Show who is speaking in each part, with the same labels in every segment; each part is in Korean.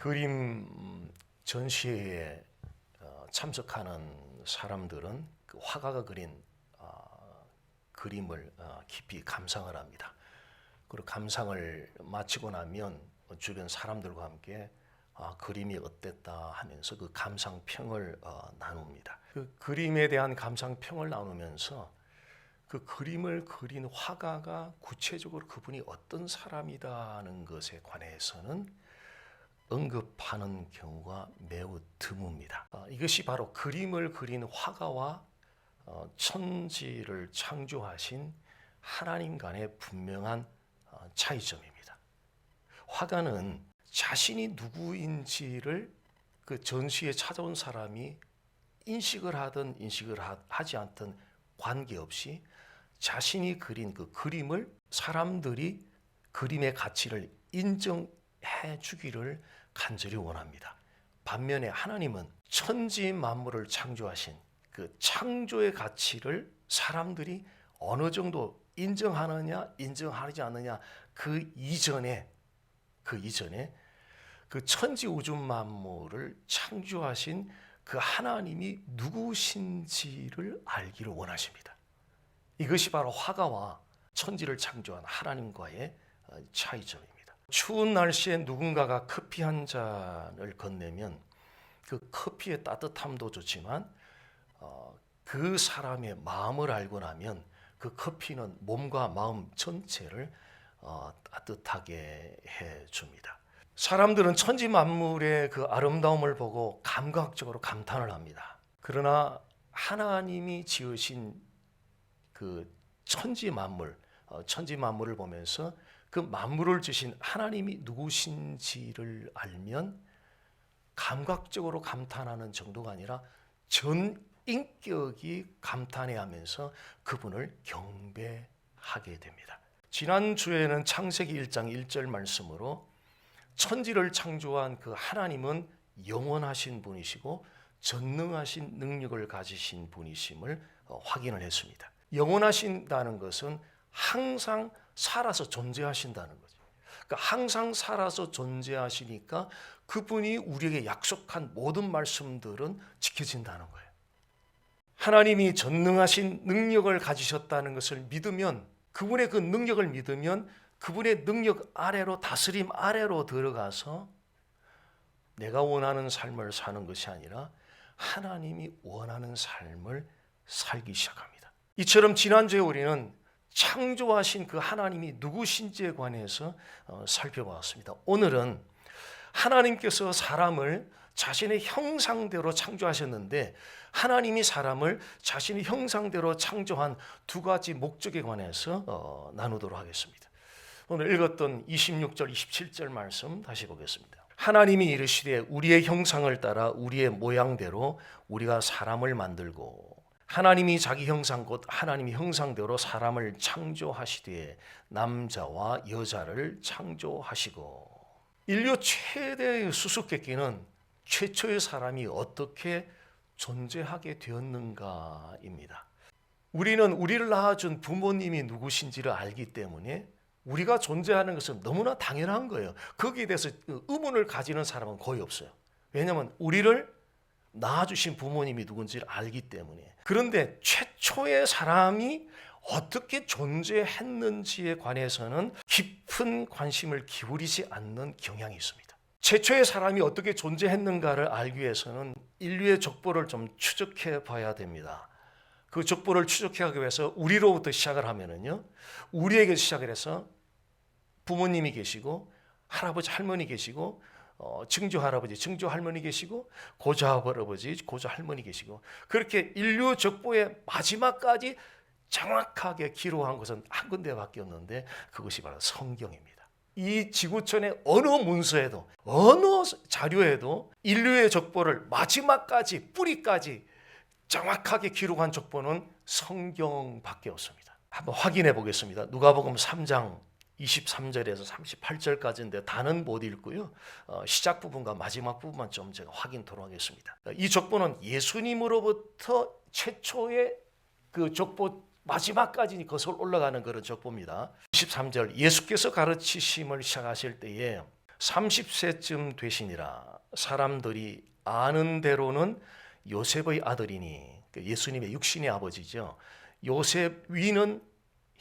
Speaker 1: 그림 전시회에 참석하는 사람들은 그 화가가 그린 그림을 깊이 감상을 합니다. 그리고 감상을 마치고 나면 주변 사람들과 함께 그림이 어땠다 하면서 그 감상평을 나눕니다. 그 그림에 대한 감상평을 나누면서 그 그림을 그린 화가가 구체적으로 그분이 어떤 사람이다는 것에 관해서는 언급하는 경우가 매우 드뭅니다. 이것이 바로 그림을 그린 화가와 천지를 창조하신 하나님 간의 분명한 차이점입니다. 화가는 자신이 누구인지를 그 전시에 찾아온 사람이 인식을 하든 인식을 하지 않든 관계없이 자신이 그린 그 그림을 사람들이 그림의 가치를 인정해 주기를 간절히 원합니다. 반면에 하나님은 천지 만물을 창조하신 그 창조의 가치를 사람들이 어느 정도 인정하느냐 인정하지 않느냐 그 이전에 그 천지 우주 만물을 창조하신 그 하나님이 누구신지를 알기를 원하십니다. 이것이 바로 화가와 천지를 창조한 하나님과의 차이점입니다. 추운 날씨에 누군가가 커피 한 잔을 건네면 그 커피의 따뜻함도 좋지만 그 사람의 마음을 알고 나면 그 커피는 몸과 마음 전체를 따뜻하게 해줍니다. 사람들은 천지 만물의 그 아름다움을 보고 감각적으로 감탄을 합니다. 그러나 하나님이 지으신 그 천지 만물을 보면서 그 만물을 지으신 하나님이 누구신지를 알면 감각적으로 감탄하는 정도가 아니라 전 인격이 감탄해하면서 그분을 경배하게 됩니다. 지난주에는 창세기 1장 1절 말씀으로 천지를 창조한 그 하나님은 영원하신 분이시고 전능하신 능력을 가지신 분이심을 확인을 했습니다. 영원하신다는 것은 항상 살아서 존재하신다는 거죠. 그러니까 항상 살아서 존재하시니까 그분이 우리에게 약속한 모든 말씀들은 지켜진다는 거예요. 하나님이 전능하신 능력을 가지셨다는 것을 믿으면, 그분의 그 능력을 믿으면 그분의 능력 아래로, 다스림 아래로 들어가서 내가 원하는 삶을 사는 것이 아니라 하나님이 원하는 삶을 살기 시작합니다. 이처럼 지난주에 우리는 창조하신 그 하나님이 누구신지에 관해서 살펴보았습니다. 오늘은 하나님께서 사람을 자신의 형상대로 창조하셨는데 하나님이 사람을 자신의 형상대로 창조한 두 가지 목적에 관해서 나누도록 하겠습니다. 오늘 읽었던 26절, 27절 말씀 다시 보겠습니다. 하나님이 이르시되 우리의 형상을 따라 우리의 모양대로 우리가 사람을 만들고, 하나님이 자기 형상 곧 하나님의 형상대로 사람을 창조하시되 남자와 여자를 창조하시고. 인류 최대의 수수께끼는 최초의 사람이 어떻게 존재하게 되었는가입니다. 우리는 우리를 낳아준 부모님이 누구신지를 알기 때문에 우리가 존재하는 것은 너무나 당연한 거예요. 거기에 대해서 의문을 가지는 사람은 거의 없어요. 왜냐하면 우리를 낳아주신 부모님이 누군지를 알기 때문에. 그런데 최초의 사람이 어떻게 존재했는지에 관해서는 깊은 관심을 기울이지 않는 경향이 있습니다. 최초의 사람이 어떻게 존재했는가를 알기 위해서는 인류의 족보를 좀 추적해 봐야 됩니다. 그 족보를 추적하기 위해서 우리로부터 시작을 하면은요, 우리에게 시작을 해서 부모님이 계시고 할아버지 할머니 계시고 증조 할아버지 증조 할머니 계시고 고조 할아버지 고조 할머니 계시고, 그렇게 인류 족보의 마지막까지 정확하게 기록한 것은 한 군데밖에 없는데 그것이 바로 성경입니다. 이 지구촌의 어느 문서에도 어느 자료에도 인류의 족보를 마지막까지 뿌리까지 정확하게 기록한 족보는 성경밖에 없습니다. 한번 확인해 보겠습니다. 누가복음 3장 23절에서 38절까지인데 다는 못 읽고요. 시작 부분과 마지막 부분만 좀 제가 확인토록 하겠습니다. 이 족보는 예수님으로부터 최초의 그 족보 마지막까지 거슬러 올라가는 그런 족보입니다. 23절, 예수께서 가르치심을 시작하실 때에 30세쯤 되시니라. 사람들이 아는 대로는 요셉의 아들이니, 예수님의 육신의 아버지죠. 요셉 위는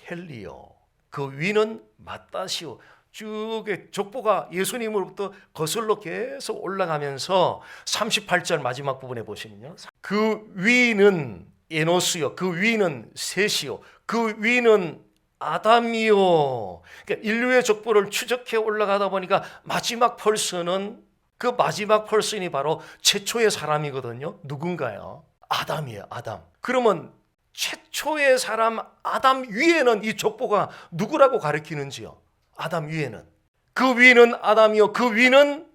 Speaker 1: 헬리오, 그 위는 마따시오. 쭉 족보가 예수님으로부터 거슬러 계속 올라가면서 38절 마지막 부분에 보시면요, 그 위는 에노스요, 그 위는 셋이요, 그 위는 아담이요. 그러니까 인류의 족보를 추적해 올라가다 보니까 마지막 펄스는, 그 마지막 펄슨이 바로 최초의 사람이거든요. 누군가요? 아담이에요. 아담. 그러면 최초의 사람 아담 위에는 이 족보가 누구라고 가리키는지요? 아담 위에는, 그 위는 아담이요, 그 위는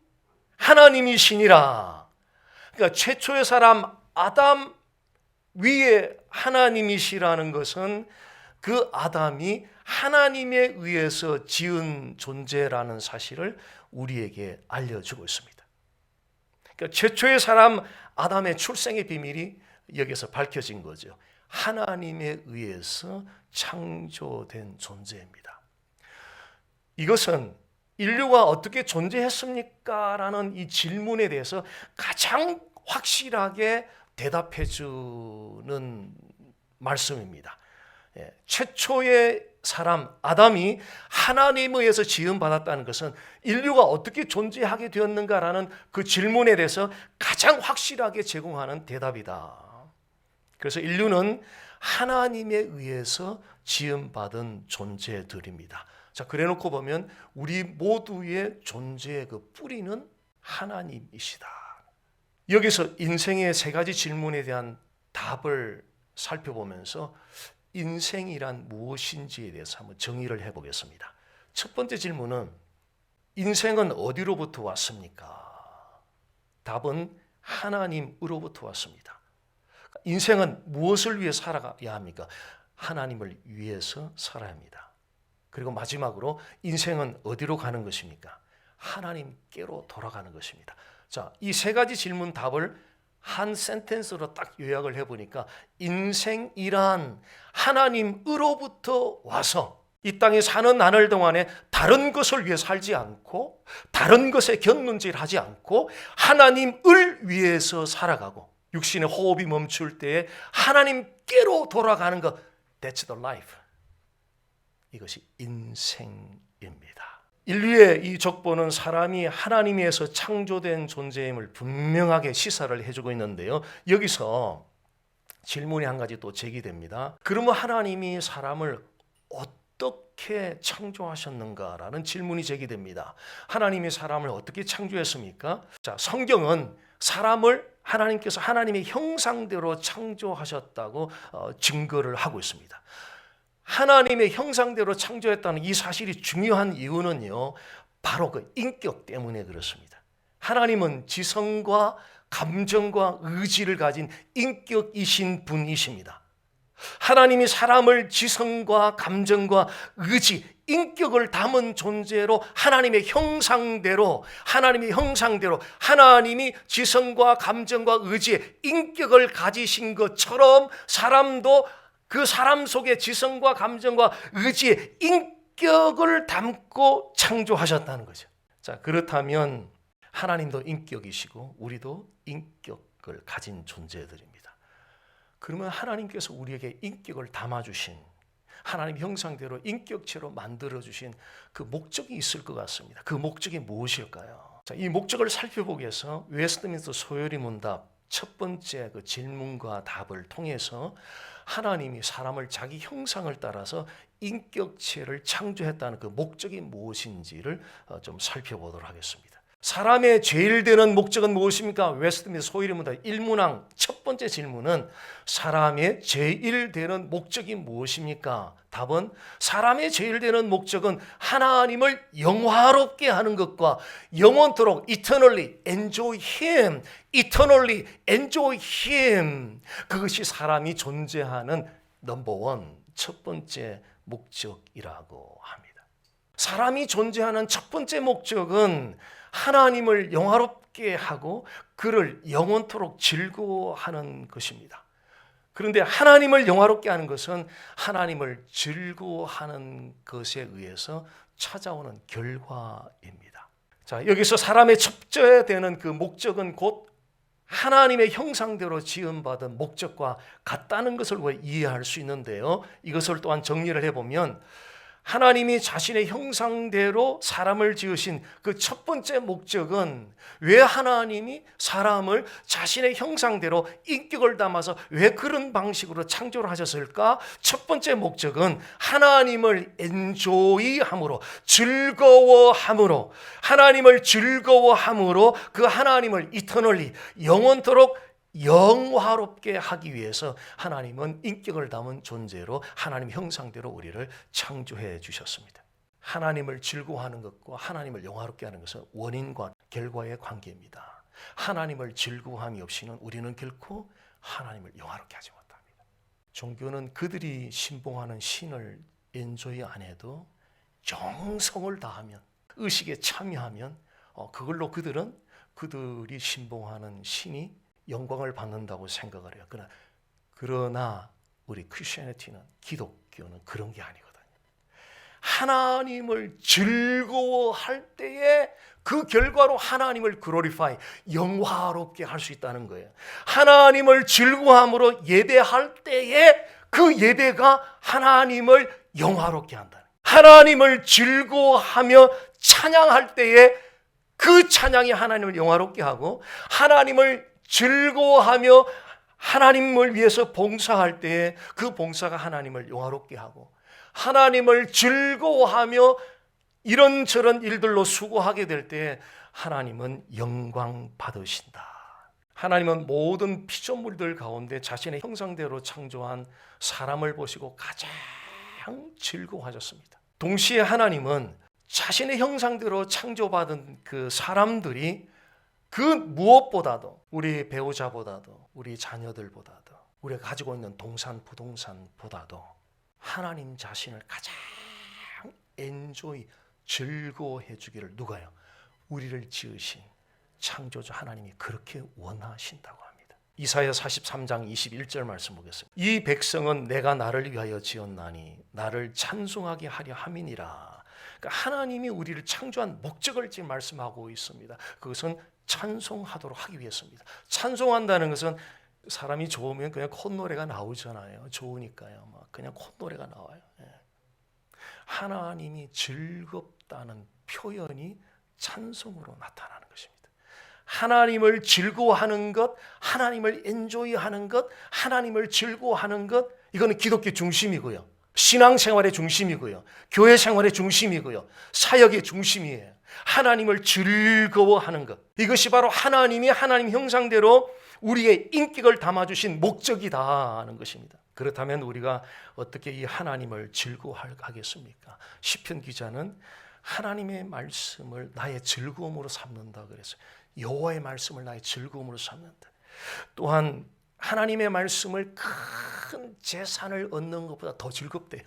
Speaker 1: 하나님이시니라. 그러니까 최초의 사람 아담 위에 하나님이시라는 것은 그 아담이 하나님에 의해서 지은 존재라는 사실을 우리에게 알려주고 있습니다. 그러니까 최초의 사람 아담의 출생의 비밀이 여기서 밝혀진 거죠. 하나님에 의해서 창조된 존재입니다. 이것은 인류가 어떻게 존재했습니까? 라는 이 질문에 대해서 가장 확실하게 대답해 주는 말씀입니다. 최초의 사람 아담이 하나님에 의해서 지음받았다는 것은 인류가 어떻게 존재하게 되었는가라는 그 질문에 대해서 가장 확실하게 제공하는 대답이다. 그래서 인류는 하나님에 의해서 지음받은 존재들입니다. 자, 그래놓고 보면 우리 모두의 존재의 그 뿌리는 하나님이시다. 여기서 인생의 세 가지 질문에 대한 답을 살펴보면서 인생이란 무엇인지에 대해서 한번 정의를 해보겠습니다. 첫 번째 질문은, 인생은 어디로부터 왔습니까? 답은 하나님으로부터 왔습니다. 인생은 무엇을 위해 살아가야 합니까? 하나님을 위해서 살아야 합니다. 그리고 마지막으로, 인생은 어디로 가는 것입니까? 하나님께로 돌아가는 것입니다. 자, 이 세 가지 질문 답을 한 센텐스로 딱 요약을 해보니까, 인생이란 하나님으로부터 와서 이 땅에 사는 나날 동안에 다른 것을 위해 살지 않고 다른 것에 견눈질하지 않고 하나님을 위해서 살아가고, 육신의 호흡이 멈출 때에 하나님께로 돌아가는 것, That's the life. 이것이 인생입니다. 인류의 이 족보는 사람이 하나님에서 창조된 존재임을 분명하게 시사를 해주고 있는데요, 여기서 질문이 한 가지 또 제기됩니다. 그러면 하나님이 사람을 어떻게 창조하셨는가라는 질문이 제기됩니다. 하나님이 사람을 어떻게 창조했습니까? 자, 성경은 사람을 하나님께서 하나님의 형상대로 창조하셨다고 증거를 하고 있습니다. 하나님의 형상대로 창조했다는 이 사실이 중요한 이유는요, 바로 그 인격 때문에 그렇습니다. 하나님은 지성과 감정과 의지를 가진 인격이신 분이십니다. 하나님이 사람을 지성과 감정과 의지, 인격을 담은 존재로 하나님의 형상대로 하나님이 지성과 감정과 의지의 인격을 가지신 것처럼 사람도 그 사람 속에 지성과 감정과 의지의 인격을 담고 창조하셨다는 거죠. 자, 그렇다면 하나님도 인격이시고 우리도 인격을 가진 존재들입니다. 그러면 하나님께서 우리에게 인격을 담아주신, 하나님 형상대로 인격체로 만들어주신 그 목적이 있을 것 같습니다. 그 목적이 무엇일까요? 자, 이 목적을 살펴보기 위해서 웨스트민스터 소요리 문답 첫 번째 그 질문과 답을 통해서 하나님이 사람을 자기 형상을 따라서 인격체를 창조했다는 그 목적이 무엇인지를 좀 살펴보도록 하겠습니다. 사람의 제일 되는 목적은 무엇입니까? 웨스트민스터 소요리 문답 1문항 첫 번째 질문은 사람의 제일 되는 목적이 무엇입니까? 답은 사람의 제일 되는 목적은 하나님을 영화롭게 하는 것과 영원토록 eternally enjoy him, 그것이 사람이 존재하는 넘버원 첫 번째 목적이라고 합니다. 사람이 존재하는 첫 번째 목적은 하나님을 영화롭게 하고 그를 영원토록 즐거워하는 것입니다. 그런데 하나님을 영화롭게 하는 것은 하나님을 즐거워하는 것에 의해서 찾아오는 결과입니다. 자, 여기서 사람의 첩져야 되는 그 목적은 곧 하나님의 형상대로 지음받은 목적과 같다는 것을 우리가 이해할 수 있는데요. 이것을 또한 정리를 해보면 하나님이 자신의 형상대로 사람을 지으신 그 첫 번째 목적은 왜 하나님이 사람을 자신의 형상대로 인격을 담아서 왜 그런 방식으로 창조를 하셨을까? 첫 번째 목적은 하나님을 엔조이함으로, 즐거워함으로, 하나님을 즐거워함으로 그 하나님을 이터널리, 영원토록 영화롭게 하기 위해서 하나님은 인격을 담은 존재로 하나님 형상대로 우리를 창조해 주셨습니다. 하나님을 즐거워하는 것과 하나님을 영화롭게 하는 것은 원인과 결과의 관계입니다. 하나님을 즐거워함이 없이는 우리는 결코 하나님을 영화롭게 하지 못합니다. 종교는 그들이 신봉하는 신을 엔조이 안 해도 정성을 다하면, 의식에 참여하면 그걸로 그들이 신봉하는 신이 영광을 받는다고 생각을 해요. 그러나 우리 크리스천리티는, 기독교는 그런 게 아니거든요. 하나님을 즐거워할 때에 그 결과로 하나님을 글로리파이, 영화롭게 할 수 있다는 거예요. 하나님을 즐거워함으로 예배할 때에 그 예배가 하나님을 영화롭게 한다. 하나님을 즐거워하며 찬양할 때에 그 찬양이 하나님을 영화롭게 하고, 하나님을 즐거워하며 하나님을 위해서 봉사할 때에 그 봉사가 하나님을 영화롭게 하고, 하나님을 즐거워하며 이런저런 일들로 수고하게 될 때 하나님은 영광 받으신다. 하나님은 모든 피조물들 가운데 자신의 형상대로 창조한 사람을 보시고 가장 즐거워하셨습니다. 동시에 하나님은 자신의 형상대로 창조받은 그 사람들이 그 무엇보다도, 우리 배우자보다도, 우리 자녀들보다도, 우리가 가지고 있는 동산, 부동산보다도 하나님 자신을 가장 엔조이, 즐거워해 주기를, 누가요? 우리를 지으신 창조주 하나님이 그렇게 원하신다고 합니다. 이사야 43장 21절 말씀 보겠습니다. 이 백성은 내가 나를 위하여 지었나니 나를 찬송하게 하려 함이니라. 그러니까 하나님이 우리를 창조한 목적을 지금 말씀하고 있습니다. 그것은 찬송하도록 하기 위해서입니다. 찬송한다는 것은 사람이 좋으면 그냥 콧노래가 나오잖아요. 좋으니까요. 막 그냥 콧노래가 나와요. 하나님이 즐겁다는 표현이 찬송으로 나타나는 것입니다. 하나님을 즐거워하는 것, 하나님을 엔조이하는 것, 하나님을 즐거워하는 것, 이거는 기독교 중심이고요. 신앙생활의 중심이고요. 교회 생활의 중심이고요. 사역의 중심이에요. 하나님을 즐거워하는 것. 이것이 바로 하나님이 하나님 형상대로 우리의 인격을 담아주신 목적이다 하는 것입니다. 그렇다면 우리가 어떻게 이 하나님을 즐거워하겠습니까? 시편 기자는 하나님의 말씀을 나의 즐거움으로 삼는다 그랬어요. 여호와의 말씀을 나의 즐거움으로 삼는다. 또한 하나님의 말씀을 큰 재산을 얻는 것보다 더 즐겁대요.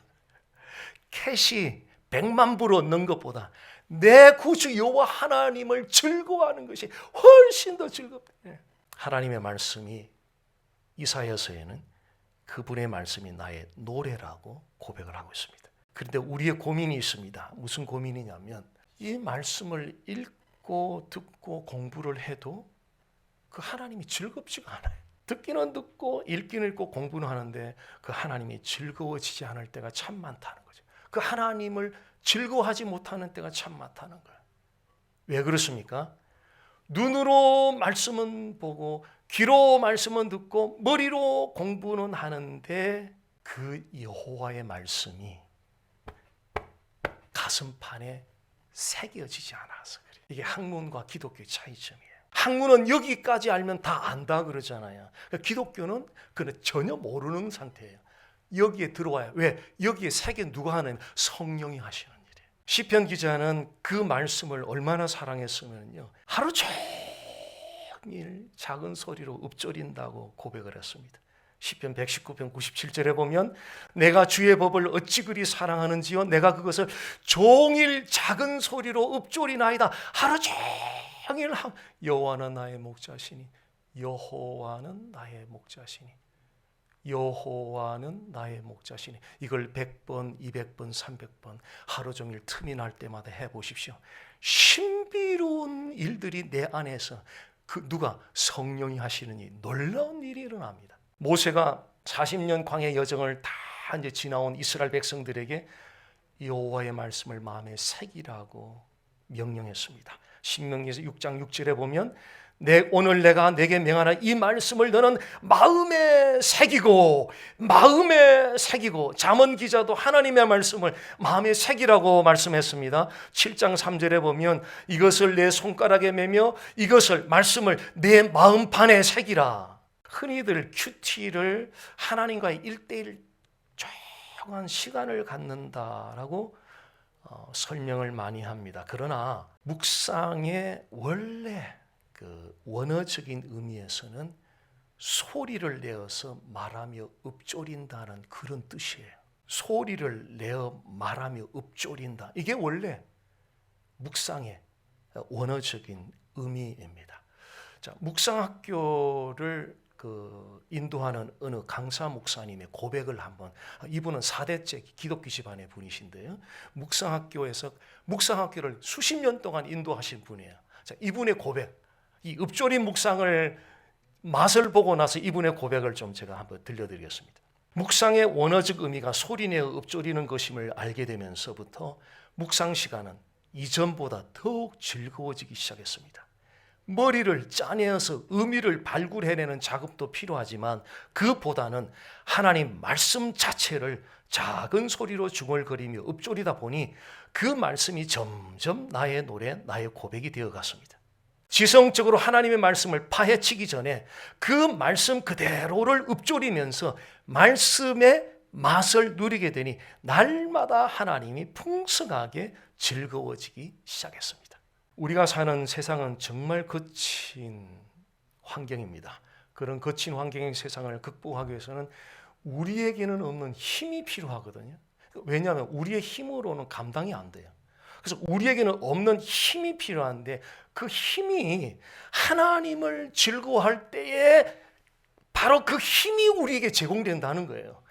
Speaker 1: 캐시 100만 불 얻는 것보다 내 구주 여호와 하나님을 즐거워하는 것이 훨씬 더 즐겁대요. 하나님의 말씀이, 이사야서에는 그분의 말씀이 나의 노래라고 고백을 하고 있습니다. 그런데 우리의 고민이 있습니다. 무슨 고민이냐면 이 말씀을 읽고 듣고 공부를 해도 그 하나님이 즐겁지가 않아요. 듣기는 듣고 읽기는 읽고 공부는 하는데 그 하나님이 즐거워지지 않을 때가 참 많다는 거죠. 그 하나님을 즐거워하지 못하는 때가 참 많다는 거예요. 왜 그렇습니까? 눈으로 말씀은 보고 귀로 말씀은 듣고 머리로 공부는 하는데 그 여호와의 말씀이 가슴판에 새겨지지 않아서 그래요. 이게 학문과 기독교의 차이점이에요. 학문은 여기까지 알면 다 안다 그러잖아요. 그러니까 기독교는 그는 전혀 모르는 상태예요. 여기에 들어와요. 왜? 여기에 새겨 누가 하는? 성령이 하시는 일이에요. 시편 기자는 그 말씀을 얼마나 사랑했으면요, 하루 종일 작은 소리로 읊조린다고 고백을 했습니다. 시편 119편 97절에 보면 내가 주의 법을 어찌 그리 사랑하는지요, 내가 그것을 종일 작은 소리로 읊조리나이다. 하루 종일 여호와는 나의 목자시니, 여호와는 나의 목자시니. 여호와는 나의 목자시니. 이걸 100번, 200번, 300번 하루 종일 틈이 날 때마다 해보십시오. 신비로운 일들이 내 안에서 누가? 성령이 하시느니 놀라운 일이 일어납니다. 모세가 40년 광야 여정을 다 이제 지나온 이스라엘 백성들에게 여호와의 말씀을 마음에 새기라고 명령했습니다. 신명기에서 6장 6절에 보면 오늘 내가 내게 명하는 이 말씀을 너는 마음에 새기고 잠언 기자도 하나님의 말씀을 마음에 새기라고 말씀했습니다. 7장 3절에 보면 이것을 내 손가락에 매며 이것을 말씀을 내 마음판에 새기라. 흔히들 큐티를 하나님과의 1:1 조용한 시간을 갖는다라고 설명을 많이 합니다. 그러나 묵상의 원래 그 원어적인 의미에서는 소리를 내어서 말하며 읊조린다는 그런 뜻이에요. 소리를 내어 말하며 읊조린다. 이게 원래 묵상의 원어적인 의미입니다. 자, 묵상학교를 인도하는 어느 강사 목사님의 고백을 한번, 이분은 4대째 기독교 집안의 분이신데요. 묵상학교를 수십 년 동안 인도하신 분이에요. 자, 이분의 고백, 이 읊조린 묵상을 맛을 보고 나서 이분의 고백을 좀 제가 한번 들려드리겠습니다. 묵상의 원어적 의미가 소리내어 읊조리는 것임을 알게 되면서부터 묵상 시간은 이전보다 더욱 즐거워지기 시작했습니다. 머리를 짜내어서 의미를 발굴해내는 작업도 필요하지만 그보다는 하나님 말씀 자체를 작은 소리로 중얼거리며 읊조리다 보니 그 말씀이 점점 나의 노래, 나의 고백이 되어갔습니다. 지성적으로 하나님의 말씀을 파헤치기 전에 그 말씀 그대로를 읊조리면서 말씀의 맛을 누리게 되니 날마다 하나님이 풍성하게 즐거워지기 시작했습니다. 우리가 사는 세상은 정말 거친 환경입니다. 그런 거친 환경의 세상을 극복하기 위해서는 우리에게는 없는 힘이 필요하거든요. 왜냐하면 우리의 힘으로는 감당이 안 돼요. 그래서 우리에게는 없는 힘이 필요한데 그 힘이 하나님을 즐거워할 때에 바로 그 힘이 우리에게 제공된다는 거예요.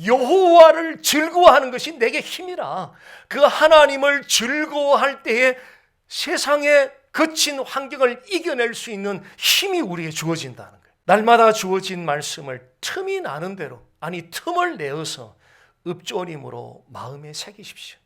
Speaker 1: 여호와를 즐거워하는 것이 내게 힘이라. 그 하나님을 즐거워할 때에 세상의 거친 환경을 이겨낼 수 있는 힘이 우리에게 주어진다는 거예요. 날마다 주어진 말씀을 틈이 나는 대로, 틈을 내어서 읊조림으로 마음에 새기십시오.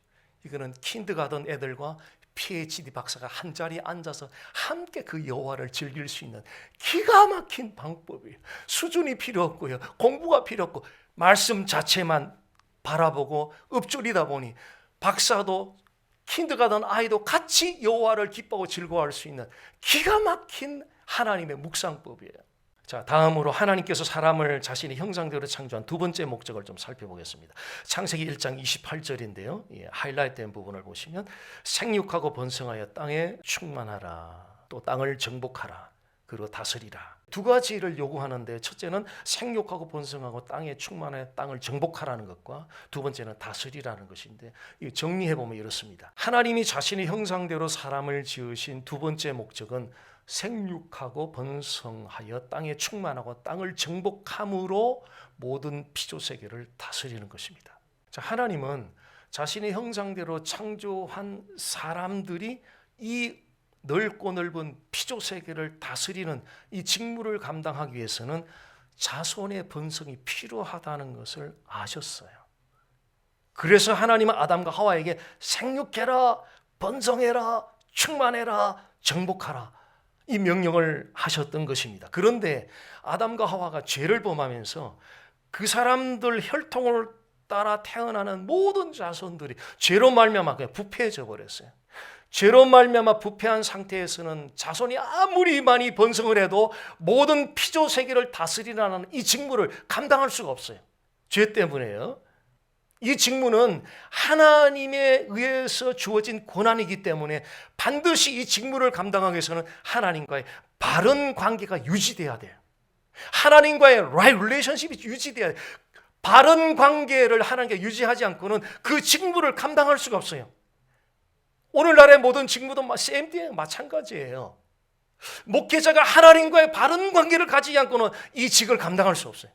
Speaker 1: 이거는 킨드가든 애들과 PhD 박사가 한 자리에 앉아서 함께 그 여호와를 즐길 수 있는 기가 막힌 방법이에요. 수준이 필요 없고요. 공부가 필요 없고 말씀 자체만 바라보고 읊조리다 보니 박사도 킨드가든 아이도 같이 여호와를 기뻐하고 즐거워할 수 있는 기가 막힌 하나님의 묵상법이에요. 자, 다음으로 하나님께서 사람을 자신의 형상대로 창조한 두 번째 목적을 좀 살펴보겠습니다. 창세기 1장 28절인데요. 하이라이트된 부분을 보시면 생육하고 번성하여 땅에 충만하라. 또 땅을 정복하라. 그리고 다스리라. 두 가지를 요구하는데 첫째는 생육하고 번성하고 땅에 충만하여 땅을 정복하라는 것과 두 번째는 다스리라는 것인데 정리해보면 이렇습니다. 하나님이 자신의 형상대로 사람을 지으신 두 번째 목적은 생육하고 번성하여 땅에 충만하고 땅을 정복함으로 모든 피조세계를 다스리는 것입니다. 자, 하나님은 자신의 형상대로 창조한 사람들이 이 넓고 넓은 피조세계를 다스리는 이 직무를 감당하기 위해서는 자손의 번성이 필요하다는 것을 아셨어요. 그래서 하나님은 아담과 하와에게 생육해라, 번성해라, 충만해라, 정복하라 이 명령을 하셨던 것입니다. 그런데 아담과 하와가 죄를 범하면서 그 사람들 혈통을 따라 태어나는 모든 자손들이 죄로 말미암아 그냥 부패해져 버렸어요. 죄로 말미암아 부패한 상태에서는 자손이 아무리 많이 번성을 해도 모든 피조 세계를 다스리라는 이 직무를 감당할 수가 없어요. 죄 때문에요. 이 직무는 하나님에 의해서 주어진 권한이기 때문에 반드시 이 직무를 감당하기 위해서는 하나님과의 바른 관계가 유지돼야 돼요. 하나님과의 right relationship이 유지돼야 돼요. 바른 관계를 하나님과 유지하지 않고는 그 직무를 감당할 수가 없어요. 오늘날의 모든 직무도 마찬가지예요. 목회자가 하나님과의 바른 관계를 가지지 않고는 이 직을 감당할 수 없어요.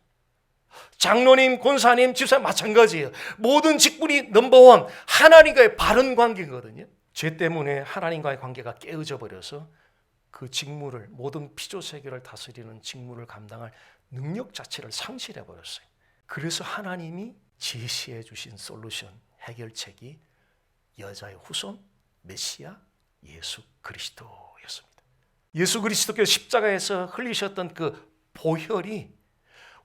Speaker 1: 장로님, 권사님, 집사님 마찬가지예요. 모든 직분이 넘버원 하나님과의 바른 관계거든요. 죄 때문에 하나님과의 관계가 깨어져 버려서 그 직무를, 모든 피조 세계를 다스리는 직무를 감당할 능력 자체를 상실해 버렸어요. 그래서 하나님이 제시해 주신 솔루션, 해결책이 여자의 후손 메시아 예수 그리스도였습니다. 예수 그리스도께서 십자가에서 흘리셨던 그 보혈이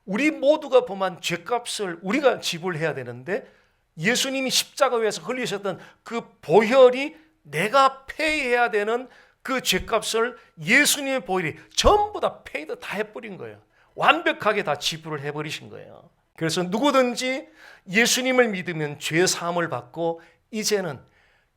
Speaker 1: 우리 모두가 범한 죄값을 우리가 지불해야 되는데, 예수님이 십자가 위에서 흘리셨던 그 보혈이 내가 페이해야 되는 그 죄값을 예수님의 보혈이 전부 다 페이드 다 해버린 거예요. 완벽하게 다 지불을 해버리신 거예요. 그래서 누구든지 예수님을 믿으면 죄 사함을 받고 이제는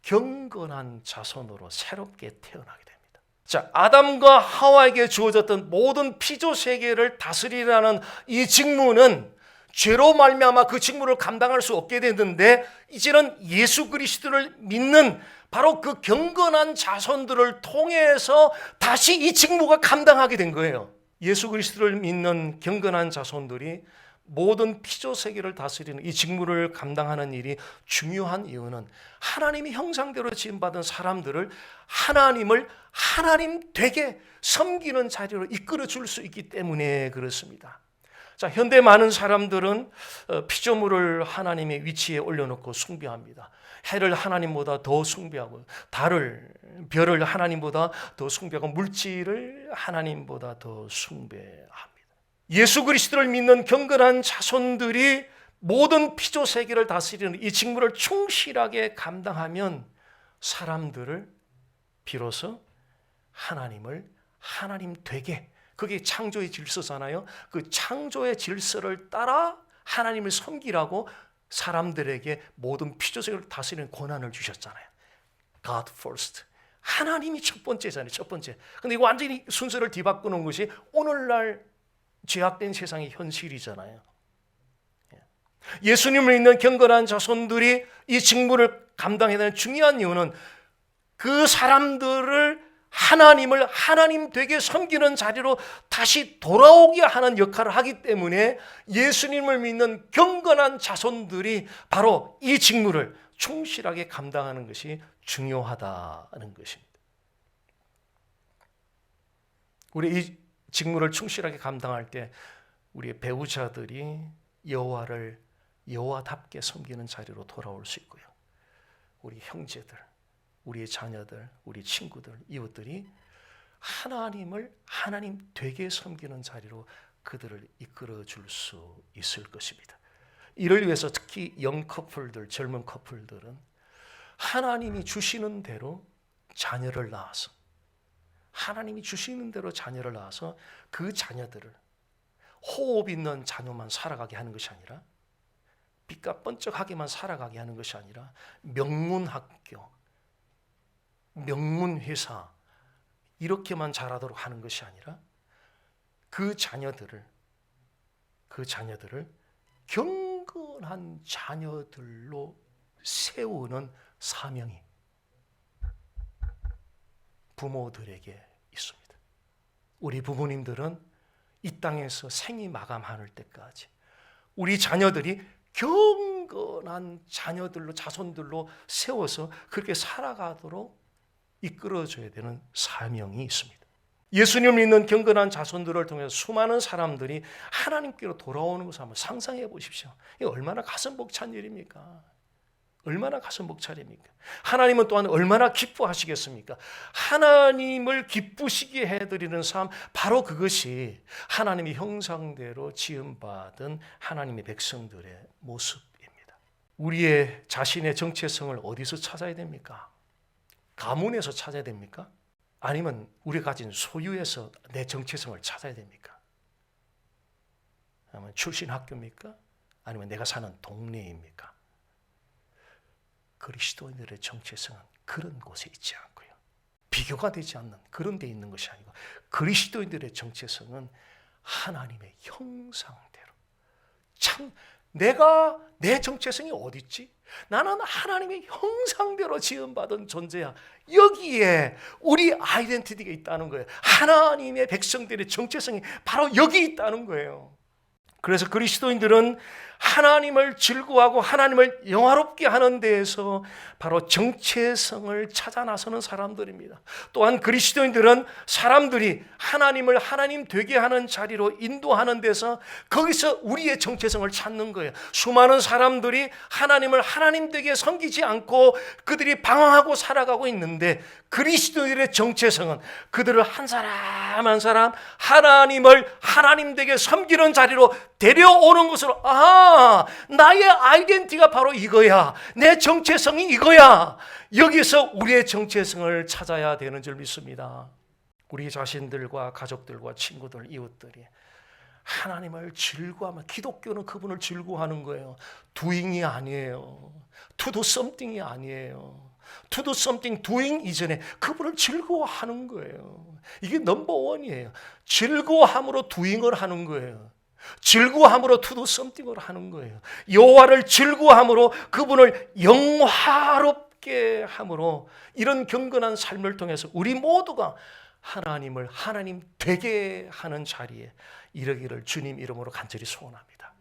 Speaker 1: 경건한 자손으로 새롭게 태어나게 됩니다. 자, 아담과 하와에게 주어졌던 모든 피조 세계를 다스리라는 이 직무는 죄로 말미암아 그 직무를 감당할 수 없게 됐는데, 이제는 예수 그리스도를 믿는 바로 그 경건한 자손들을 통해서 다시 이 직무가 감당하게 된 거예요. 예수 그리스도를 믿는 경건한 자손들이 모든 피조 세계를 다스리는 이 직무를 감당하는 일이 중요한 이유는 하나님의 형상대로 지음받은 사람들을 하나님을 하나님 되게 섬기는 자리로 이끌어 줄 수 있기 때문에 그렇습니다. 자, 현대 많은 사람들은 피조물을 하나님의 위치에 올려놓고 숭배합니다. 해를 하나님보다 더 숭배하고, 달을, 별을 하나님보다 더 숭배하고, 물질을 하나님보다 더 숭배합니다. 예수 그리스도를 믿는 경건한 자손들이 모든 피조 세계를 다스리는 이 직무를 충실하게 감당하면 사람들을 비로소 하나님을 하나님 되게, 그게 창조의 질서잖아요. 그 창조의 질서를 따라 하나님을 섬기라고 사람들에게 모든 피조 세계를 다스리는 권한을 주셨잖아요. God first. 하나님이 첫 번째잖아요. 첫 번째. 근데 이거 완전히 순서를 뒤바꾸는 것이 오늘날 죄악된 세상의 현실이잖아요. 예수님을 믿는 경건한 자손들이 이 직무를 감당해야 되는 중요한 이유는 그 사람들을 하나님을 하나님 되게 섬기는 자리로 다시 돌아오게 하는 역할을 하기 때문에 예수님을 믿는 경건한 자손들이 바로 이 직무를 충실하게 감당하는 것이 중요하다는 것입니다. 우리 이 직무를 충실하게 감당할 때 우리의 배우자들이 여호와를 여호와답게 섬기는 자리로 돌아올 수 있고요. 우리 형제들, 우리의 자녀들, 우리 친구들, 이웃들이 하나님을 하나님 되게 섬기는 자리로 그들을 이끌어 줄 수 있을 것입니다. 이를 위해서 특히 영 커플들, 젊은 커플들은 하나님이 주시는 대로 자녀를 낳아서, 하나님이 주시는 대로 자녀를 낳아서 그 자녀들을 호흡 있는 자녀만 살아가게 하는 것이 아니라, 빛과 번쩍하게만 살아가게 하는 것이 아니라, 명문학교, 명문회사 이렇게만 자라도록 하는 것이 아니라 그 자녀들을 경건한 자녀들로 세우는 사명이 부모들에게 있습니다. 우리 부모님들은 이 땅에서 생이 마감할 때까지 우리 자녀들이 경건한 자녀들로, 자손들로 세워서 그렇게 살아가도록 이끌어줘야 되는 사명이 있습니다. 예수님을 믿는 경건한 자손들을 통해서 수많은 사람들이 하나님께로 돌아오는 것을 한번 상상해 보십시오. 이게 얼마나 가슴 벅찬 일입니까? 얼마나 가슴 벅찬입니까? 하나님은 또한 얼마나 기뻐하시겠습니까? 하나님을 기쁘시게 해드리는 삶, 바로 그것이 하나님의 형상대로 지음받은 하나님의 백성들의 모습입니다. 우리의 자신의 정체성을 어디서 찾아야 됩니까? 가문에서 찾아야 됩니까? 아니면 우리가 가진 소유에서 내 정체성을 찾아야 됩니까? 아니면 출신 학교입니까? 아니면 내가 사는 동네입니까? 그리스도인들의 정체성은 그런 곳에 있지 않고요, 비교가 되지 않는 그런 데 있는 것이 아니고, 그리스도인들의 정체성은 하나님의 형상대로, 참 내가 내 정체성이 어디 있지? 나는 하나님의 형상대로 지음받은 존재야. 여기에 우리 아이덴티티가 있다는 거예요. 하나님의 백성들의 정체성이 바로 여기 있다는 거예요. 그래서 그리스도인들은 하나님을 즐거워하고 하나님을 영화롭게 하는 데에서 바로 정체성을 찾아 나서는 사람들입니다. 또한 그리스도인들은 사람들이 하나님을 하나님 되게 하는 자리로 인도하는 데서 거기서 우리의 정체성을 찾는 거예요. 수많은 사람들이 하나님을 하나님 되게 섬기지 않고 그들이 방황하고 살아가고 있는데 그리스도인의 정체성은 그들을 한 사람 한 사람 하나님을 하나님 되게 섬기는 자리로 데려오는 것으로, 나의 아이덴티티가 바로 이거야. 내 정체성이 이거야. 여기서 우리의 정체성을 찾아야 되는 줄 믿습니다. 우리 자신들과 가족들과 친구들, 이웃들이 하나님을 즐거워하면, 기독교는 그분을 즐거워하는 거예요. doing이 아니에요. to do something이 아니에요. to do something, doing 이전에 그분을 즐거워하는 거예요. 이게 넘버원이에요. 즐거워함으로 doing을 하는 거예요. 즐거워함으로 to do something을 하는 거예요. 여호와를 즐거워함으로 그분을 영화롭게 함으로, 이런 경건한 삶을 통해서 우리 모두가 하나님을 하나님 되게 하는 자리에 이르기를 주님 이름으로 간절히 소원합니다.